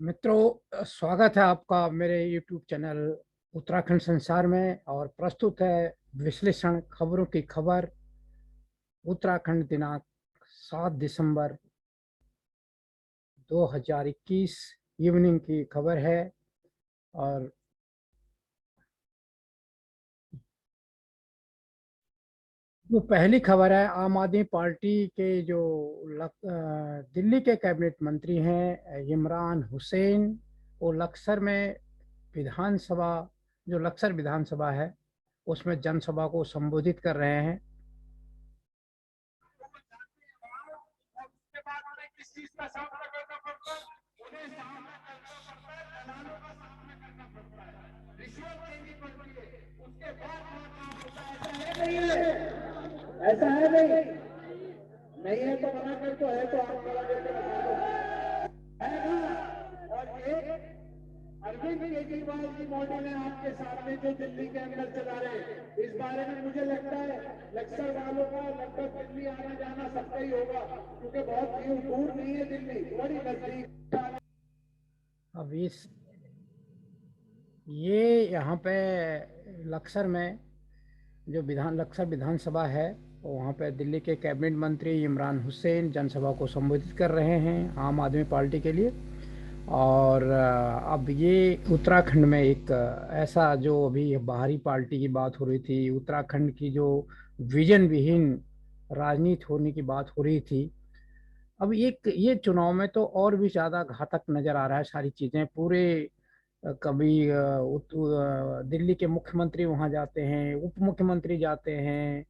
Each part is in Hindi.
मित्रों, स्वागत है आपका मेरे YouTube चैनल उत्तराखंड संसार में। और प्रस्तुत है विश्लेषण खबरों की खबर। उत्तराखंड दिनांक 7 दिसंबर 2021 इवनिंग की खबर है। और जो पहली खबर है, आम आदमी पार्टी के जो दिल्ली के कैबिनेट मंत्री हैं इमरान हुसैन, वो लक्सर में विधानसभा, जो लक्सर विधानसभा है उसमें जनसभा को संबोधित कर रहे हैं। किस चीज का सामना करना पड़ता है? उन्हें सामना करना पड़ता है, दलालों का सामना करना पड़ता है, रिश्वत देनी पड़ती है, उसके बाद वहां काम होता है। ऐसा है नहीं, ऐसा है नहीं है तो मना कर, तो है तो आप मना करके बता दो, है ना। और एक अरविंद केजरीवाल की मॉडल है आपके सामने जो दिल्ली के अंदर चला रहे हैं। इस बारे में मुझे लगता है लक्सर वालों का लगभग दिल्ली आना जाना सबका ही होगा, क्योंकि बहुत दूर नहीं है दिल्ली, बड़ी नजदीक। अब ये यहाँ पे लक्सर में जो लक्सर विधानसभा है, वहाँ पे दिल्ली के कैबिनेट मंत्री इमरान हुसैन जनसभा को संबोधित कर रहे हैं आम आदमी पार्टी के लिए। और अब ये उत्तराखंड में एक ऐसा, जो अभी बाहरी पार्टी की बात हो रही थी, उत्तराखंड की जो विजन विहीन राजनीति होने की बात हो रही थी, अब ये चुनाव में तो और भी ज्यादा घातक नजर आ रहा है सारी चीजें। पूरे कभी दिल्ली के मुख्यमंत्री वहां जाते हैं, उप मुख्यमंत्री जाते हैं,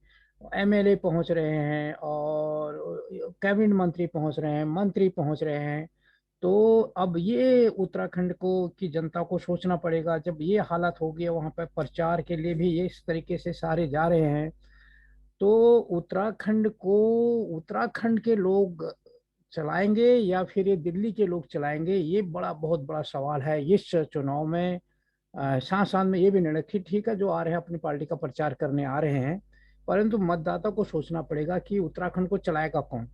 एमएलए पहुंच रहे हैं, और कैबिनेट मंत्री पहुंच रहे हैं, मंत्री पहुंच रहे हैं। तो अब ये उत्तराखंड को की जनता को सोचना पड़ेगा, जब ये हालत हो गई वहां पर प्रचार के लिए भी ये इस तरीके से सारे जा रहे हैं, तो उत्तराखंड को उत्तराखंड के लोग चलाएंगे या फिर ये दिल्ली के लोग चलाएंगे? ये बहुत बड़ा सवाल है इस चुनाव में। साथ साथ में ये भी निर्णय ठीक है, जो आ रहे हैं अपनी पार्टी का प्रचार करने आ रहे हैं, परंतु मतदाता को सोचना पड़ेगा कि उत्तराखंड को चलाएगा कौन।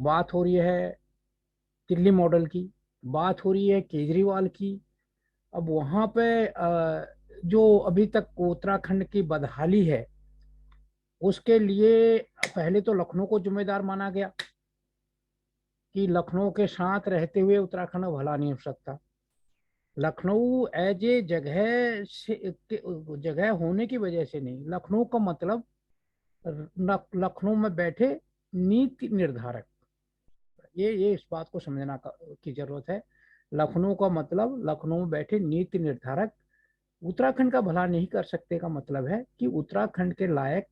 बात हो रही है दिल्ली मॉडल की, बात हो रही है केजरीवाल की। अब वहां पे जो अभी तक उत्तराखंड की बदहाली है, उसके लिए पहले तो लखनऊ को जिम्मेदार माना गया कि लखनऊ के साथ रहते हुए उत्तराखंड भला नहीं हो सकता। लखनऊ एज ए जगह से, जगह होने की वजह से नहीं, लखनऊ का मतलब लखनऊ में बैठे नीति निर्धारक। ये इस बात को समझना की जरूरत है। लखनऊ का मतलब लखनऊ में बैठे नीति निर्धारक उत्तराखंड का भला नहीं कर सकते का मतलब है कि उत्तराखंड के लायक,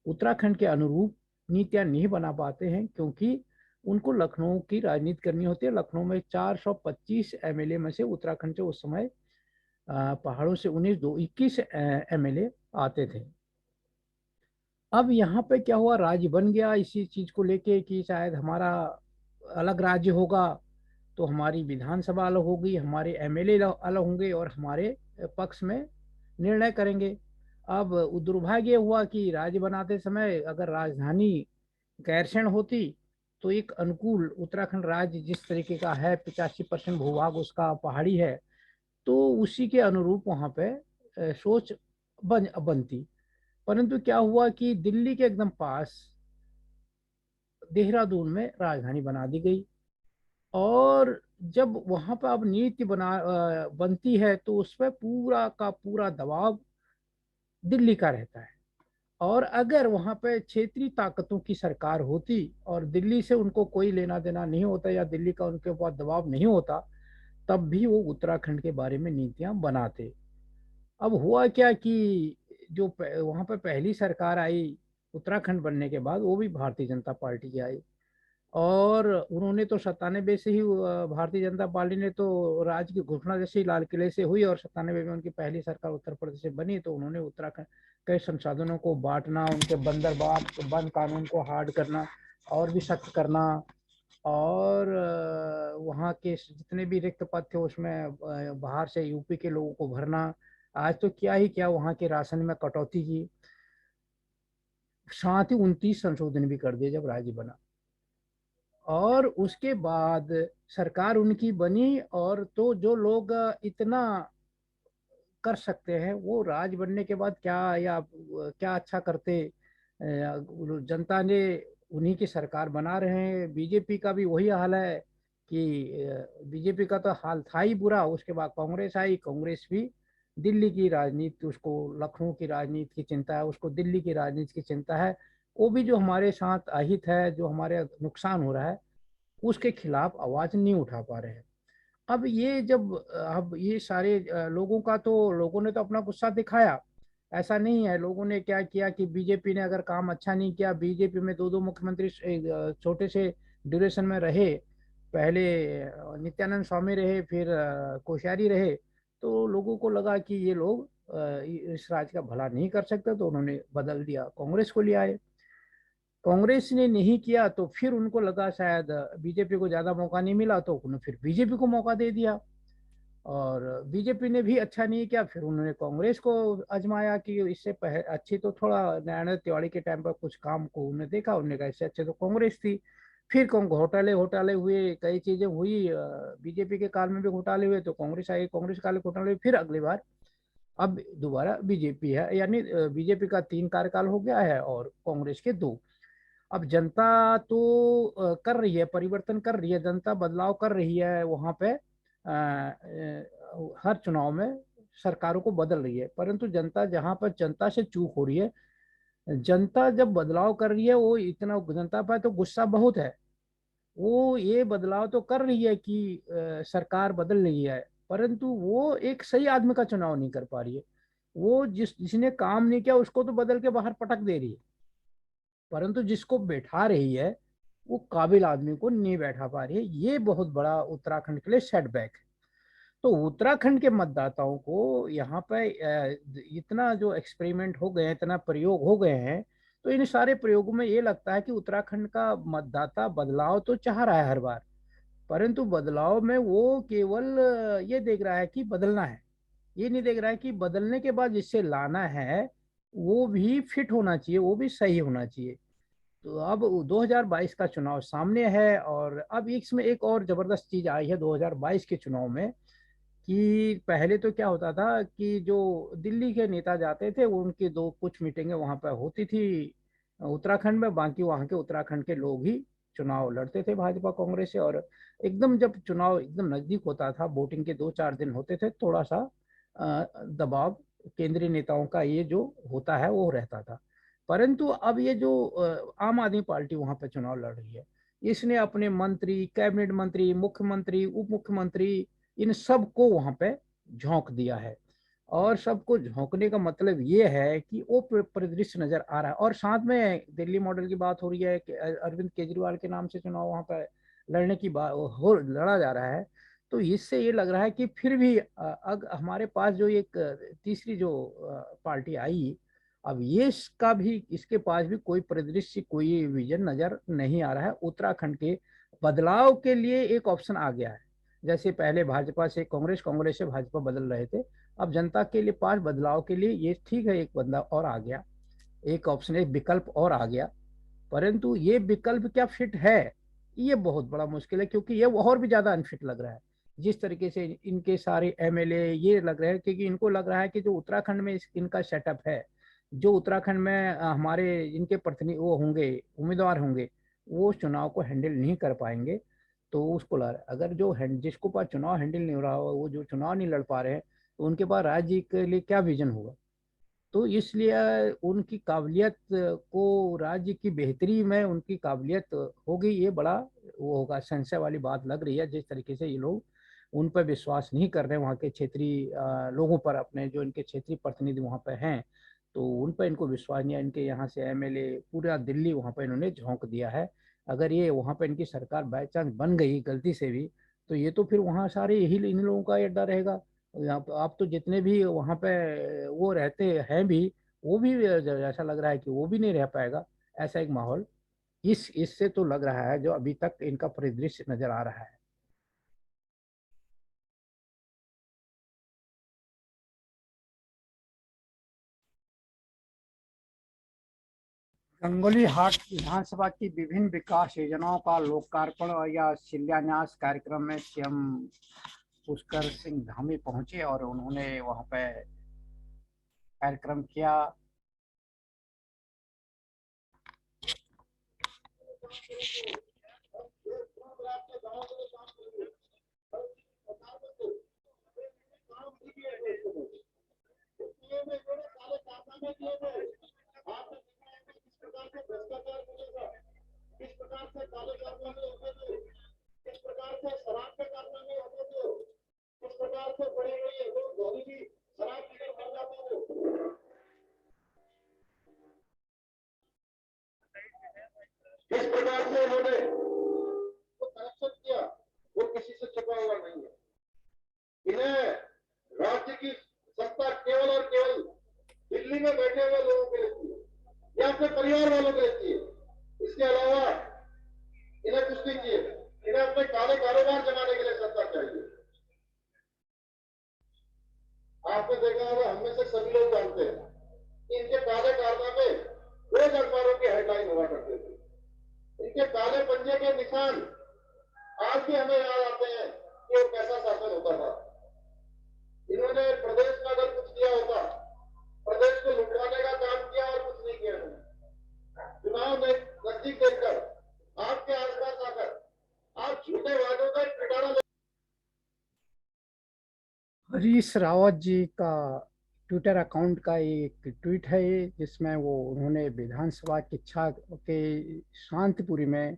उत्तराखंड के अनुरूप नीतियां नहीं बना पाते हैं, क्योंकि उनको लखनऊ की राजनीति करनी होती है। लखनऊ में 425 एमएलए में से उत्तराखंड से उस समय पहाड़ों से 21 एमएलए आते थे। अब यहाँ पे क्या हुआ, राज्य बन गया इसी चीज को लेके कि शायद हमारा अलग राज्य होगा, तो हमारी विधानसभा अलग होगी, हमारे एमएलए अलग होंगे और हमारे पक्ष में निर्णय करेंगे। अब दुर्भाग्य हुआ कि राज्य बनाते समय अगर राजधानी गैरसैंण होती, तो एक अनुकूल उत्तराखंड राज्य जिस तरीके का है, 85% भूभाग उसका पहाड़ी है, तो उसी के अनुरूप वहां पे सोच बनती। परंतु क्या हुआ कि दिल्ली के एकदम पास देहरादून में राजधानी बना दी गई, और जब वहां पर अब नीति बनती है, तो उस पर पूरा का पूरा दबाव दिल्ली का रहता है। और अगर वहां पे क्षेत्रीय ताकतों की सरकार होती और दिल्ली से उनको कोई लेना देना नहीं होता, या दिल्ली का उनके ऊपर दबाव नहीं होता, तब भी वो उत्तराखंड के बारे में नीतियां बनाते। अब हुआ क्या कि जो वहां पर पहली सरकार आई उत्तराखंड बनने के बाद, वो भी भारतीय जनता पार्टी की आई। और उन्होंने तो 97 से ही भारतीय जनता पार्टी ने तो राज्य की घोषणा जैसे ही लाल किले से हुई और 97 में उनकी पहली सरकार उत्तर प्रदेश से बनी, तो उन्होंने उत्तराखंड के संसाधनों को बांटना, उनके बंदरगाह बंद कानून को हार्ड करना और भी सख्त करना, और वहाँ के जितने भी रिक्त पद थे उसमें बाहर से यूपी के लोगों को भरना। आज तो क्या ही क्या, वहाँ के राशन में कटौती की, साथ ही 29 संशोधन भी कर दिए जब राज्य बना। और उसके बाद सरकार उनकी बनी, और तो जो लोग इतना कर सकते हैं वो राज बनने के बाद क्या, या क्या अच्छा करते। जनता ने उन्हीं की सरकार बना रहे हैं। बीजेपी का भी वही हाल है कि बीजेपी का तो हाल था ही बुरा। उसके बाद कांग्रेस आई, कांग्रेस भी दिल्ली की राजनीति, उसको लखनऊ की राजनीति की चिंता है, उसको दिल्ली की राजनीति की चिंता है। वो भी जो हमारे साथ अहित है, जो हमारे नुकसान हो रहा है, उसके खिलाफ आवाज नहीं उठा पा रहे हैं। अब ये जब अब ये सारे लोगों का, तो लोगों ने तो अपना गुस्सा दिखाया। ऐसा नहीं है, लोगों ने क्या किया कि बीजेपी ने अगर काम अच्छा नहीं किया, बीजेपी में दो दो मुख्यमंत्री छोटे से ड्यूरेशन में रहे। पहले नित्यानंद स्वामी रहे, फिर कोश्यारी रहे। तो लोगों को लगा कि ये लोग इस राज्य का भला नहीं कर सकते, तो उन्होंने बदल दिया, कांग्रेस को ले आए। कांग्रेस ने नहीं किया तो फिर उनको लगा शायद बीजेपी को ज्यादा मौका नहीं मिला, तो उन्होंने फिर बीजेपी को मौका दे दिया। और बीजेपी ने भी अच्छा नहीं किया, फिर उन्होंने कांग्रेस को आजमाया कि इससे अच्छी तो थोड़ा नारायण तिवारी के टाइम पर कुछ काम को उन्होंने देखा, उन्होंने कहा इससे अच्छे तो कांग्रेस थी। फिर कौन घोटाले घोटाले हुए, कई चीजें हुई, बीजेपी के काल में भी घोटाले हुए, तो कांग्रेस आई, कांग्रेस काल में घोटाले हुए, फिर अगली बार अब दोबारा बीजेपी है। यानी बीजेपी का 3 कार्यकाल हो गया है और कांग्रेस के 2। अब जनता तो कर रही है, परिवर्तन कर रही है, जनता बदलाव कर रही है वहां पे। हर चुनाव में सरकारों को बदल रही है, परंतु जनता जहां पर जनता से चूक हो रही है, जनता जब बदलाव कर रही है, वो इतना जनता पर तो गुस्सा बहुत है। वो ये बदलाव तो कर रही है कि सरकार बदल रही है, परंतु वो एक सही आदमी का चुनाव नहीं कर पा रही है। वो जिसने काम नहीं किया उसको तो बदल के बाहर पटक दे रही है, परंतु जिसको बैठा रही है वो काबिल आदमी को नहीं बैठा पा रही है। ये बहुत बड़ा उत्तराखंड के लिए सेटबैक है। तो उत्तराखंड के मतदाताओं को यहाँ पे इतना जो एक्सपेरिमेंट हो गए हैं, इतना प्रयोग हो गए हैं, तो इन सारे प्रयोगों में ये लगता है कि उत्तराखंड का मतदाता बदलाव तो चाह रहा है हर बार, परंतु बदलाव में वो केवल ये देख रहा है कि बदलना है। ये नहीं देख रहा है कि बदलने के बाद जिससे लाना है वो भी फिट होना चाहिए, वो भी सही होना चाहिए। तो अब 2022 का चुनाव सामने है, और अब इसमें एक और जबरदस्त चीज आई है 2022 के चुनाव में, कि पहले तो क्या होता था कि जो दिल्ली के नेता जाते थे, वो उनकी दो कुछ मीटिंगें वहां पर होती थी उत्तराखंड में, बाकी वहां के उत्तराखंड के लोग ही चुनाव लड़ते थे भाजपा कांग्रेस से। और एकदम जब चुनाव एकदम नजदीक होता था, वोटिंग के 2-4 दिन होते थे, थोड़ा सा दबाव केंद्रीय नेताओं का ये जो होता है वो रहता था। परंतु अब ये जो आम आदमी पार्टी वहां पर चुनाव लड़ रही है, इसने अपने मंत्री, कैबिनेट मंत्री, मुख्यमंत्री, उप मुख्यमंत्री, इन सबको वहां पे झोंक दिया है। और सबको झोंकने का मतलब ये है कि वो परिदृश्य नजर आ रहा है। और साथ में दिल्ली मॉडल की बात हो रही है कि अरविंद केजरीवाल के नाम से चुनाव वहां पर लड़ने की बात हो लड़ा जा रहा है। तो इससे ये लग रहा है कि फिर भी अग हमारे पास जो एक तीसरी जो पार्टी आई, अब ये इसका भी, इसके पास भी कोई परिदृश्य, कोई विजन नजर नहीं आ रहा है। उत्तराखंड के बदलाव के लिए एक ऑप्शन आ गया है। जैसे पहले भाजपा से कांग्रेस, कांग्रेस से भाजपा बदल रहे थे, अब जनता के लिए पास बदलाव के लिए ये ठीक है, एक बदलाव और आ गया, एक ऑप्शन, एक विकल्प और आ गया। परंतु ये विकल्प क्या फिट है, ये बहुत बड़ा मुश्किल है, क्योंकि ये और भी ज्यादा अनफिट लग रहा है। जिस तरीके से इनके सारे एमएलए ये लग रहे हैं, क्योंकि इनको लग रहा है कि जो उत्तराखंड में इनका सेटअप है, जो उत्तराखंड में हमारे इनके प्रतिनिधि वो होंगे, उम्मीदवार होंगे, वो चुनाव को हैंडल नहीं कर पाएंगे। तो उसको लग रहा है, अगर जो जिसको पास चुनाव हैंडल नहीं हो रहा हो, वो जो चुनाव नहीं लड़ पा रहे हैं, तो उनके पास राज्य के लिए क्या विजन होगा। तो इसलिए उनकी काबिलियत को, राज्य की बेहतरी में उनकी काबिलियत होगी, ये बड़ा वो होगा, संशय वाली बात लग रही है। जिस तरीके से ये लोग उन पर विश्वास नहीं कर रहे, वहाँ के क्षेत्रीय लोगों पर, अपने जो इनके क्षेत्रीय प्रतिनिधि वहाँ पर हैं, तो उन पर इनको विश्वास नहीं है। इनके यहाँ से एमएलए पूरा दिल्ली वहाँ पर इन्होंने झोंक दिया है। अगर ये वहाँ पर इनकी सरकार बाई चांस बन गई गलती से भी, तो ये तो फिर वहाँ सारे यही इन लोगों का अड्डा रहेगा। आप तो जितने भी वहां पे वो रहते हैं भी, वो भी ऐसा लग रहा है कि वो भी नहीं रह पाएगा। ऐसा एक माहौल इस इससे तो लग रहा है, जो अभी तक इनका परिदृश्य नजर आ रहा है। गंगोली हाट विधानसभा की विभिन्न विकास योजनाओं का लोकार्पण या शिलान्यास कार्यक्रम में सीएम पुष्कर सिंह धामी पहुंचे और उन्होंने वहां पे कार्यक्रम किया। जिस प्रकार से उन्होंने वो करप्शन किया वो किसी से छुपा हुआ नहीं है। इन्हें राज्य की सत्ता केवल और केवल दिल्ली में बैठे हुए लोगों के लिए थी या अपने परिवार वालों के लिए थी। इसके अलावा इन्हें कुछ नहीं चाहिए। इन्हें अपने काले कारोबार जमाने के लिए सत्ता चाहिए। आपने देखा होगा, हम में से सभी लोग जानते हैं कि इनके काले कारनामे रोज अखबारों की हेडलाइन हुआ करते थे। इनके काले पंजे के निशान आज भी हमें याद आते हैं कि वो कैसा शासन होता था। इन्होंने प्रदेश में अगर कुछ किया होता, प्रदेश को लुटवाने का काम किया और कुछ नहीं किया इन्होंने। चुनाव में नजदीक देखकर आपके आसपास आकर आप झूठे वादों का पिटारा। हरीश रावत जी का ट्विटर अकाउंट का एक ट्वीट है ये, जिसमें वो उन्होंने विधानसभा की इच्छा के शांतिपुरी में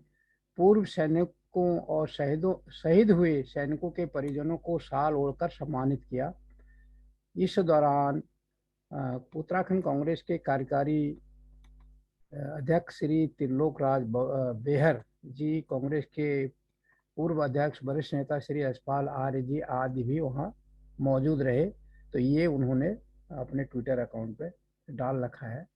पूर्व सैनिकों और शहीद हुए सैनिकों के परिजनों को शाल ओढ़कर सम्मानित किया। इस दौरान उत्तराखंड कांग्रेस के कार्यकारी अध्यक्ष श्री त्रिलोक राज बेहर जी, कांग्रेस के पूर्व अध्यक्ष वरिष्ठ नेता श्री यशपाल आर्य जी आदि भी वहाँ मौजूद रहे। तो ये उन्होंने अपने ट्विटर अकाउंट पे डाल रखा है।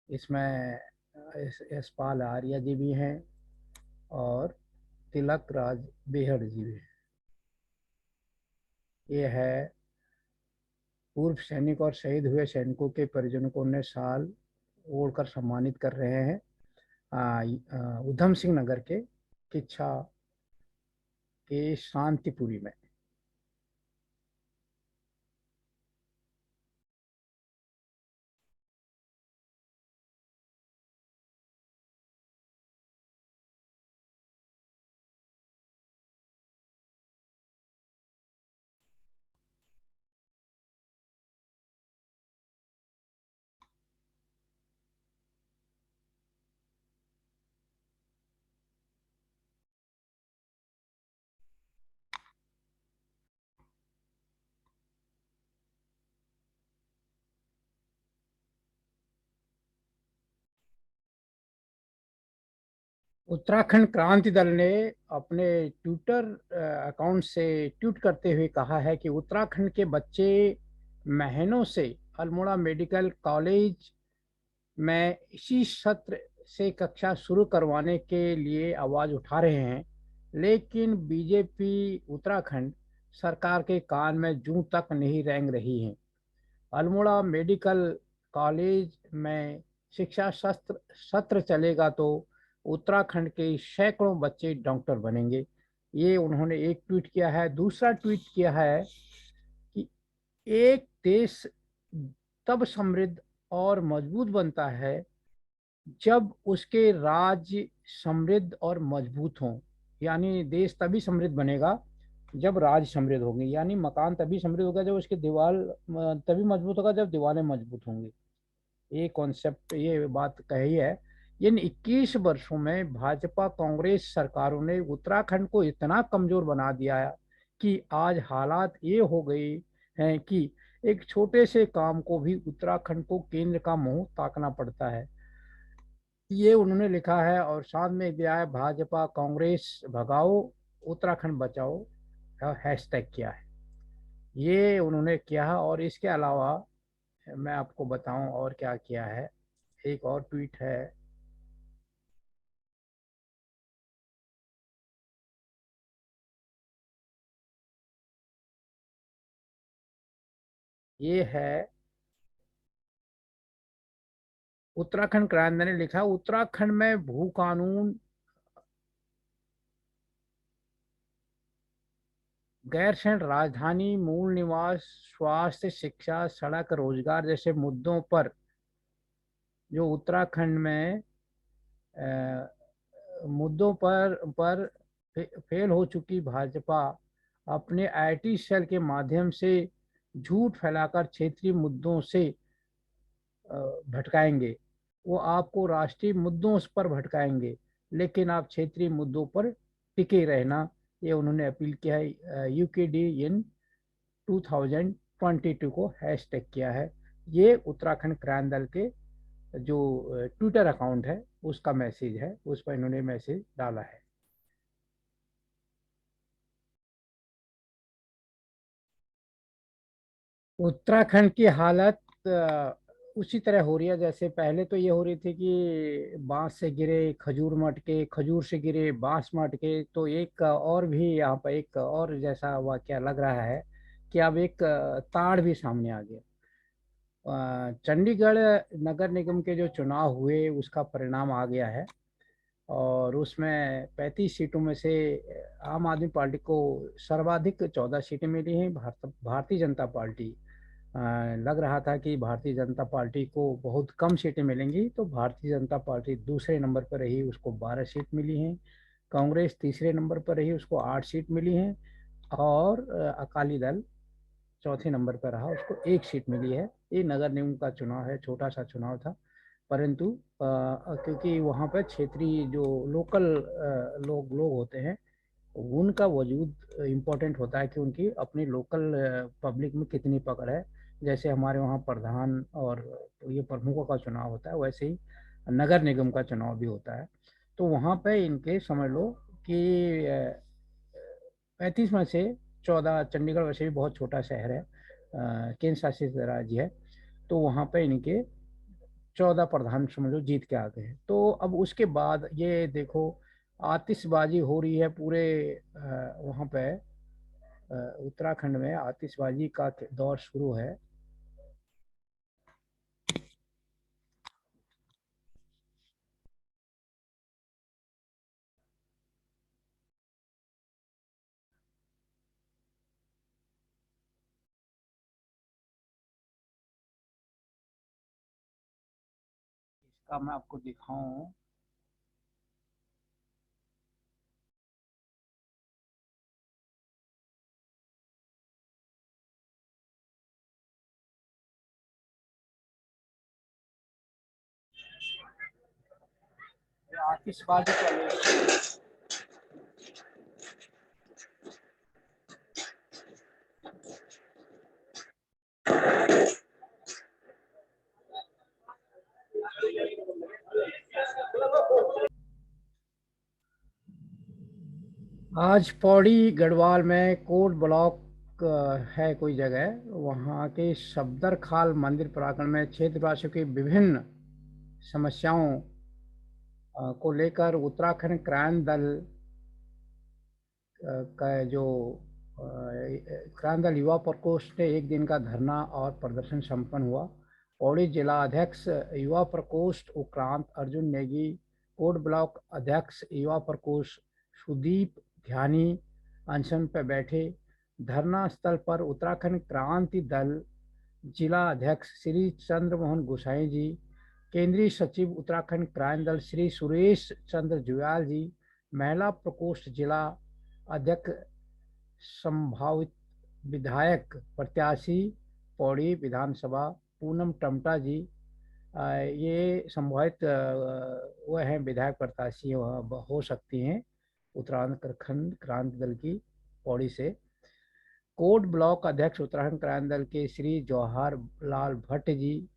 इसमें यशपाल आर्य जी भी हैं और तिलक राज बेहड़ जी भी हैं। ये है पूर्व सैनिक और शहीद हुए सैनिकों के परिजनों को उन्हें शाल ओढ़कर सम्मानित कर रहे हैं उधम सिंह नगर के किच्छा के शांतिपुरी में। उत्तराखंड क्रांति दल ने अपने ट्विटर अकाउंट से ट्वीट करते हुए कहा है कि उत्तराखंड के बच्चे महीनों से अल्मोड़ा मेडिकल कॉलेज में इसी सत्र से कक्षा शुरू करवाने के लिए आवाज उठा रहे हैं, लेकिन बीजेपी उत्तराखंड सरकार के कान में जूं तक नहीं रेंग रही है। अल्मोड़ा मेडिकल कॉलेज में शिक्षा सत्र सत्र चलेगा तो उत्तराखंड के सैकड़ों बच्चे डॉक्टर बनेंगे। ये उन्होंने एक ट्वीट किया है। दूसरा ट्वीट किया है कि एक देश तब समृद्ध और मजबूत बनता है जब उसके राज्य समृद्ध और मजबूत हों। यानी देश तभी समृद्ध बनेगा जब राज्य समृद्ध होंगे, यानी मकान तभी समृद्ध होगा जब उसकी दीवार तभी मजबूत होगा जब दीवारें मजबूत होंगी। ये कॉन्सेप्ट, ये बात कही है। इन 21 वर्षों में भाजपा कांग्रेस सरकारों ने उत्तराखंड को इतना कमजोर बना दिया है कि आज हालात ये हो गए हैं कि एक छोटे से काम को भी उत्तराखंड को केंद्र का मुंह ताकना पड़ता है। ये उन्होंने लिखा है और साथ में दिया है भाजपा कांग्रेस भगाओ उत्तराखंड बचाओ हैशटैग किया है। ये उन्होंने किया है और इसके अलावा मैं आपको बताऊं और क्या किया है। एक और ट्वीट है। ये है उत्तराखंड क्रांति दल ने लिखा, उत्तराखंड में भू कानून, गैरसैंण राजधानी, मूल निवास, स्वास्थ्य, शिक्षा, सड़क, रोजगार जैसे मुद्दों पर जो उत्तराखंड में मुद्दों पर फेल हो चुकी भाजपा अपने आईटी सेल के माध्यम से झूठ फैलाकर क्षेत्रीय मुद्दों से भटकाएंगे। वो आपको राष्ट्रीय मुद्दों पर भटकाएंगे, लेकिन आप क्षेत्रीय मुद्दों पर टिके रहना, ये उन्होंने अपील किया है। यूकेडी इन 2022 को हैशटैग किया है। ये उत्तराखंड क्रांति दल के जो ट्विटर अकाउंट है उसका मैसेज है, उस पर इन्होंने मैसेज डाला है। उत्तराखंड की हालत उसी तरह हो रही है जैसे पहले तो ये हो रही थी कि बांस से गिरे खजूर मटके, खजूर से गिरे बांस मटके। तो एक और भी यहाँ पर एक और जैसा वाकया लग रहा है कि अब एक ताड़ भी सामने आ गया। चंडीगढ़ नगर निगम के जो चुनाव हुए उसका परिणाम आ गया है, और उसमें 35 सीटों में से आम आदमी पार्टी को सर्वाधिक 14 सीटें मिली हैं। भारतीय जनता पार्टी, लग रहा था कि भारतीय जनता पार्टी को बहुत कम सीटें मिलेंगी, तो भारतीय जनता पार्टी दूसरे नंबर पर रही, उसको 12 सीट मिली हैं। कांग्रेस तीसरे नंबर पर रही, उसको 8 सीट मिली हैं। और अकाली दल चौथे नंबर पर रहा, उसको 1 सीट मिली है। ये नगर निगम का चुनाव है, छोटा सा चुनाव था, परंतु क्योंकि वहाँ पर क्षेत्रीय जो लोकल लोग होते हैं उनका वजूद इम्पोर्टेंट होता है कि उनकी अपनी लोकल पब्लिक में कितनी पकड़ है। जैसे हमारे वहाँ प्रधान और ये प्रमुखों का चुनाव होता है, वैसे ही नगर निगम का चुनाव भी होता है। तो वहाँ पे इनके समझ लो कि 35 में से 14, चंडीगढ़ वैसे भी बहुत छोटा शहर है, केंद्र शासित राज्य है, तो वहाँ पे इनके 14 प्रधान समझ लो जीत के आ गए हैं। तो अब उसके बाद ये देखो आतिशबाजी हो रही है पूरे वहाँ पे उत्तराखंड में आतिशबाजी का दौर शुरू है। इसका मैं आपको दिखाऊं, आतिशबाजी चल रही है। आज पौड़ी गढ़वाल में कोट ब्लॉक है कोई जगह, वहाँ के सफदर खाल मंदिर प्रांगण में क्षेत्रवासियों की विभिन्न समस्याओं को लेकर उत्तराखंड क्रांति दल का जो क्रांति दल युवा प्रकोष्ठ ने एक दिन का धरना और प्रदर्शन संपन्न हुआ। पौड़ी जिला अध्यक्ष युवा प्रकोष्ठ उक्रांत अर्जुन नेगी, कोट ब्लॉक अध्यक्ष युवा प्रकोष्ठ सुदीप ध्यानी अनशन पर बैठे। धरना स्थल पर उत्तराखंड क्रांति दल जिला अध्यक्ष श्री चंद्रमोहन गोसाई जी, केंद्रीय सचिव उत्तराखंड क्रांति दल श्री सुरेश चंद्र जुयाल जी, महिला प्रकोष्ठ जिला अध्यक्ष संभावित विधायक प्रत्याशी पौड़ी विधानसभा पूनम टमटा जी, ये संभावित वह हैं विधायक प्रत्याशी हो सकती हैं उत्तराखंड क्रांति दल की पौड़ी से। कोट ब्लॉक अध्यक्ष उत्तराखंड क्रांति दल के श्री जवाहर लाल भट्ट जी,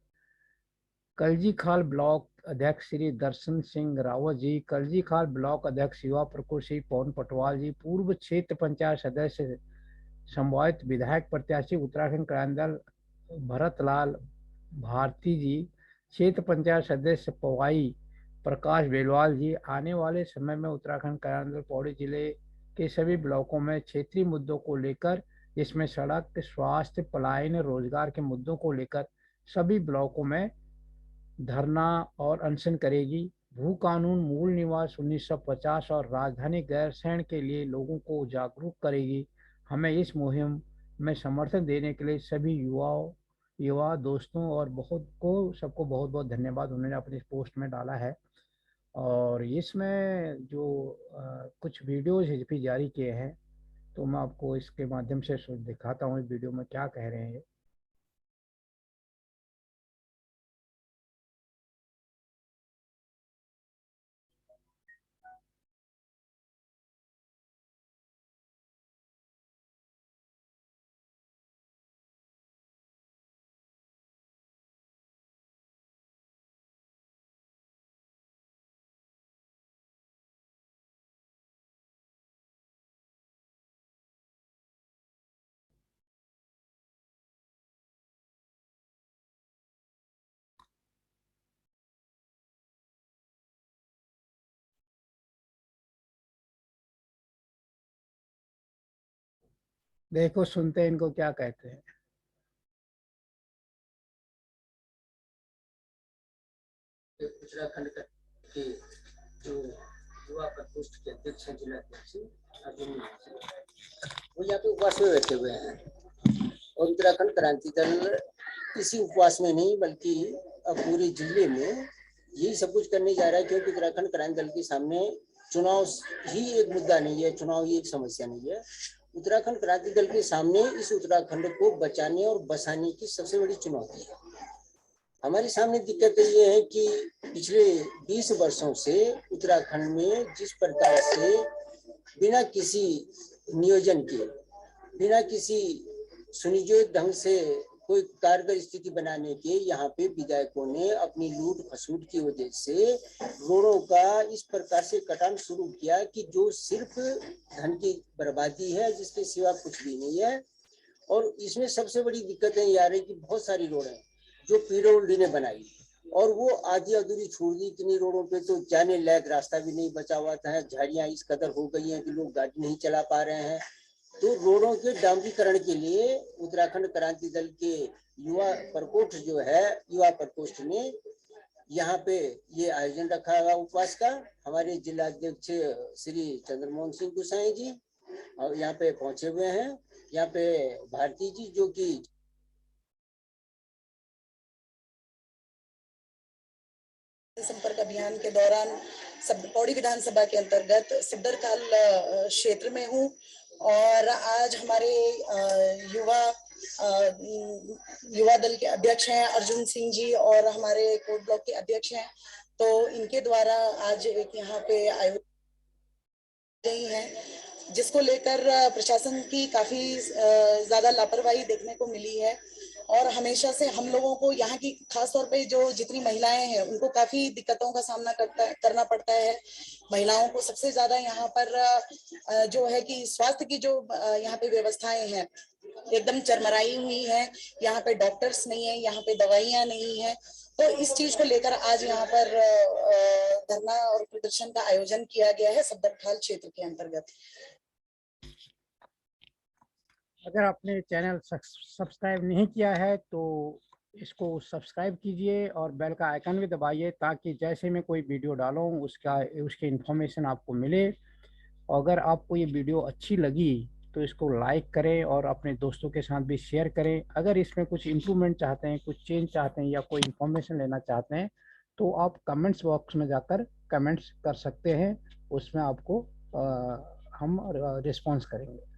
कलजी खाल ब्लॉक अध्यक्ष श्री दर्शन सिंह रावत जी, कलजी खाल ब्लॉक अध्यक्ष युवा प्रकोष्ठ श्री पवन पटवाल जी, पूर्व क्षेत्र पंचायत सदस्य संभावित विधायक प्रत्याशी उत्तराखंड क्रांति दल भरत लाल भारती जी, क्षेत्र पंचायत सदस्य पवाई प्रकाश बेलवाल जी। आने वाले समय में उत्तराखंड क्रांति दल पौड़ी जिले के सभी ब्लॉकों में क्षेत्रीय मुद्दों को लेकर जिसमें सड़क, स्वास्थ्य, पलायन, रोजगार के मुद्दों को लेकर सभी ब्लॉकों में धरना और अनशन करेगी। भू कानून, मूल निवास 1950 और राजधानी गैरसैंण के लिए लोगों को जागरूक करेगी। हमें इस मुहिम में समर्थन देने के लिए सभी युवा दोस्तों और सबको बहुत बहुत धन्यवाद उन्होंने अपनी पोस्ट में डाला है। और इसमें जो कुछ वीडियोज भी जारी किए हैं, तो मैं आपको इसके माध्यम से दिखाता हूँ इस वीडियो में क्या कह रहे हैं। देखो, सुनते हैं इनको क्या कहते हैं। उत्तराखंड के जो युवा प्रकोष्ठ के अध्यक्ष हैं, जिला अध्यक्ष अर्जुन वो यहाँ पे उपवास में बैठे हुए हैं। और उत्तराखंड क्रांति दल इसी उपवास में नहीं बल्कि अब पूरे जिले में यही सब कुछ करने जा रहा है, क्योंकि उत्तराखंड क्रांति दल के सामने चुनाव ही एक मुद्दा नहीं है, चुनाव ही एक समस्या नहीं है। उत्तराखंड क्रांति दल के सामने इस उत्तराखंड को बचाने और बसाने की सबसे बड़ी चुनौती है। हमारे सामने दिक्कत ये है कि पिछले 20 वर्षों से उत्तराखंड में जिस प्रकार से बिना किसी नियोजन के, बिना किसी सुनियोजित ढंग से कोई कारगर स्थिति बनाने के यहाँ पे विधायकों ने अपनी लूट खसूट की वजह से रोडों का इस प्रकार से कटान शुरू किया कि जो सिर्फ धन की बर्बादी है, जिसके सिवा कुछ भी नहीं है। और इसमें सबसे बड़ी दिक्कत ये आ रही कि बहुत सारी रोड है जो पीडब्ल्यूडी ने बनाई और वो आधी अधूरी छोड़ दी। इतनी रोडों पे तो जाने लायक रास्ता भी नहीं बचा हुआ था, झाड़ियां इस कदर हो गई हैं कि लोग गाड़ी नहीं चला पा रहे हैं। तो रोडों के डामरीकरण के लिए उत्तराखंड क्रांति दल के युवा प्रकोष्ठ जो है, युवा प्रकोष्ठ ने यहाँ पे ये आयोजन रखा हुआ उपवास का। हमारे जिला अध्यक्ष श्री चंद्रमोहन सिंह गोसाई जी और यहाँ पे पहुंचे हुए हैं। यहाँ पे भारती जी जो कि संपर्क अभियान के दौरान पौड़ी विधानसभा के अंतर्गत सिब्बरकाल क्षेत्र में हूँ और आज हमारे युवा दल के अध्यक्ष हैं अर्जुन सिंह जी और हमारे कोट ब्लॉक के अध्यक्ष हैं, तो इनके द्वारा आज एक यहाँ पे आयोजन है जिसको लेकर प्रशासन की काफी ज्यादा लापरवाही देखने को मिली है। और हमेशा से हम लोगों को यहाँ की खास तौर पे जो जितनी महिलाएं हैं उनको काफी दिक्कतों का सामना करना पड़ता है। महिलाओं को सबसे ज्यादा यहाँ पर जो है कि स्वास्थ्य की जो यहाँ पे व्यवस्थाएं हैं एकदम चरमराई हुई है। यहाँ पे डॉक्टर्स नहीं है, यहाँ पे दवाइयां नहीं है। तो इस चीज को लेकर आज यहाँ पर धरना और प्रदर्शन का आयोजन किया गया है सब्बरखाल क्षेत्र के अंतर्गत। अगर आपने चैनल सब्सक्राइब नहीं किया है तो इसको सब्सक्राइब कीजिए और बेल का आइकन भी दबाइए ताकि जैसे मैं कोई वीडियो डालूँ उसकी इन्फॉर्मेशन आपको मिले। अगर आपको ये वीडियो अच्छी लगी तो इसको लाइक करें और अपने दोस्तों के साथ भी शेयर करें। अगर इसमें कुछ इम्प्रूवमेंट चाहते हैं, कुछ चेंज चाहते हैं या कोई इन्फॉर्मेशन लेना चाहते हैं तो आप कमेंट्स बॉक्स में जाकर कमेंट्स कर सकते हैं, उसमें आपको हम रिस्पॉन्स करेंगे।